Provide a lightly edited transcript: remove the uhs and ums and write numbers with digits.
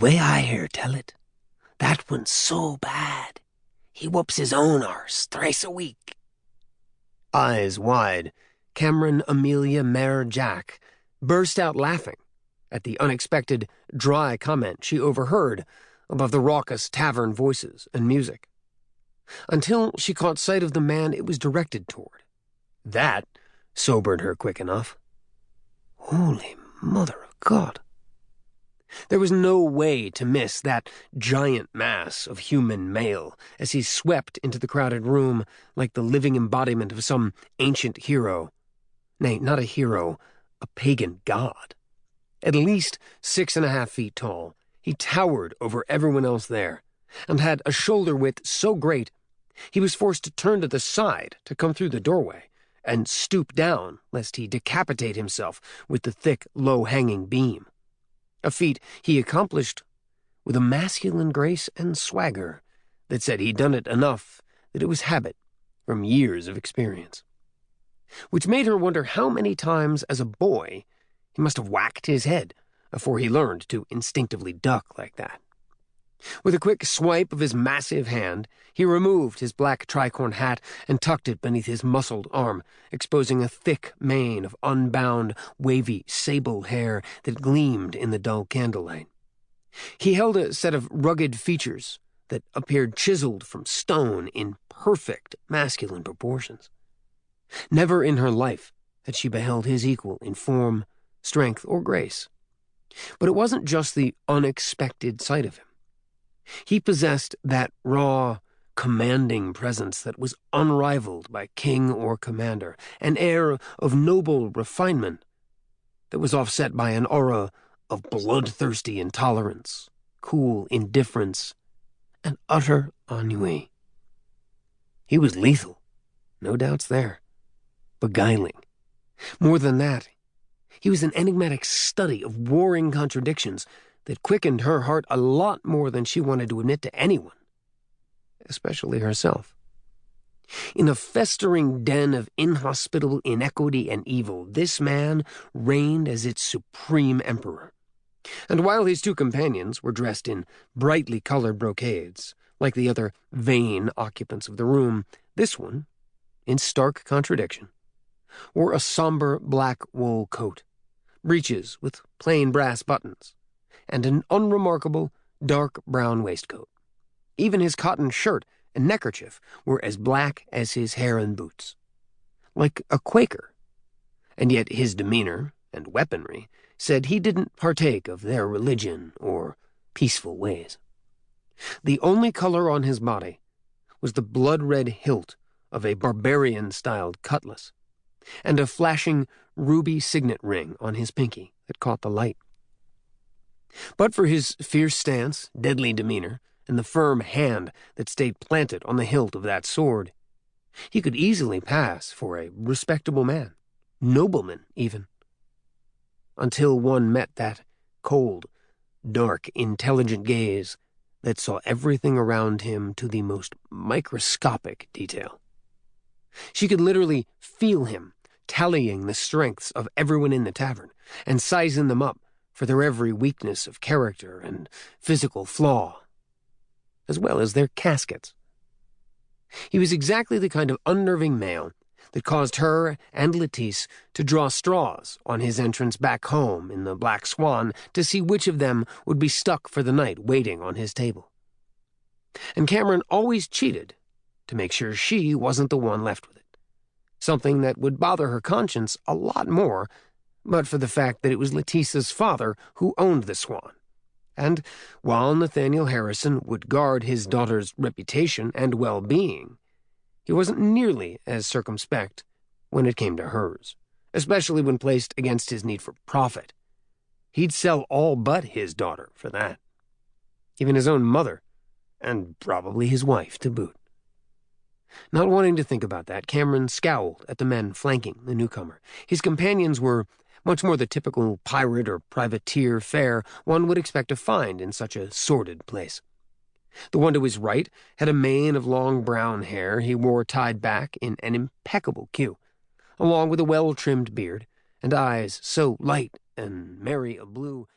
way I hear tell it, that one's so bad, he whoops his own arse thrice a week. Eyes wide, Cameron Amelia Mare Jack burst out laughing at the unexpected, dry comment she overheard above the raucous tavern voices and music, until she caught sight of the man it was directed toward. That sobered her quick enough. Holy Mother of God! There was no way to miss that giant mass of human male as he swept into the crowded room like the living embodiment of some ancient hero. Nay, not a hero, a pagan god. At least 6.5 feet tall, he towered over everyone else there, and had a shoulder width so great he was forced to turn to the side to come through the doorway, and stoop down lest he decapitate himself with the thick, low-hanging beam. A feat he accomplished with a masculine grace and swagger that said he'd done it enough that it was habit from years of experience. Which made her wonder how many times as a boy he must have whacked his head before he learned to instinctively duck like that. With a quick swipe of his massive hand, he removed his black tricorn hat and tucked it beneath his muscled arm, exposing a thick mane of unbound, wavy, sable hair that gleamed in the dull candlelight. He held a set of rugged features that appeared chiseled from stone in perfect masculine proportions. Never in her life had she beheld his equal in form, strength, or grace. But it wasn't just the unexpected sight of him. He possessed that raw, commanding presence that was unrivaled by king or commander, an air of noble refinement that was offset by an aura of bloodthirsty intolerance, cool indifference, and utter ennui. He was lethal, no doubts there, beguiling. More than that, he was an enigmatic study of warring contradictions that quickened her heart a lot more than she wanted to admit to anyone, especially herself. In a festering den of inhospitable inequity and evil, this man reigned as its supreme emperor. And while his two companions were dressed in brightly colored brocades, like the other vain occupants of the room, this one, in stark contradiction, wore a somber black wool coat, breeches with plain brass buttons, and an unremarkable dark brown waistcoat. Even his cotton shirt and neckerchief were as black as his hair and boots. Like a Quaker. And yet his demeanor and weaponry said he didn't partake of their religion or peaceful ways. The only color on his body was the blood-red hilt of a barbarian-styled cutlass, and a flashing ruby signet ring on his pinky that caught the light. But for his fierce stance, deadly demeanor, and the firm hand that stayed planted on the hilt of that sword, he could easily pass for a respectable man, nobleman even. Until one met that cold, dark, intelligent gaze that saw everything around him to the most microscopic detail. She could literally feel him tallying the strengths of everyone in the tavern and sizing them up for their every weakness of character and physical flaw, as well as their caskets. He was exactly the kind of unnerving male that caused her and Lettice to draw straws on his entrance back home in the Black Swan to see which of them would be stuck for the night waiting on his table. And Cameron always cheated to make sure she wasn't the one left with it, something that would bother her conscience a lot more but for the fact that it was Letitia's father who owned the Swan. And while Nathaniel Harrison would guard his daughter's reputation and well-being, he wasn't nearly as circumspect when it came to hers, especially when placed against his need for profit. He'd sell all but his daughter for that. Even his own mother, and probably his wife to boot. Not wanting to think about that, Cameron scowled at the men flanking the newcomer. His companions were much more the typical pirate or privateer fare one would expect to find in such a sordid place. The one to his right had a mane of long brown hair he wore tied back in an impeccable queue, along with a well-trimmed beard and eyes so light and merry a blue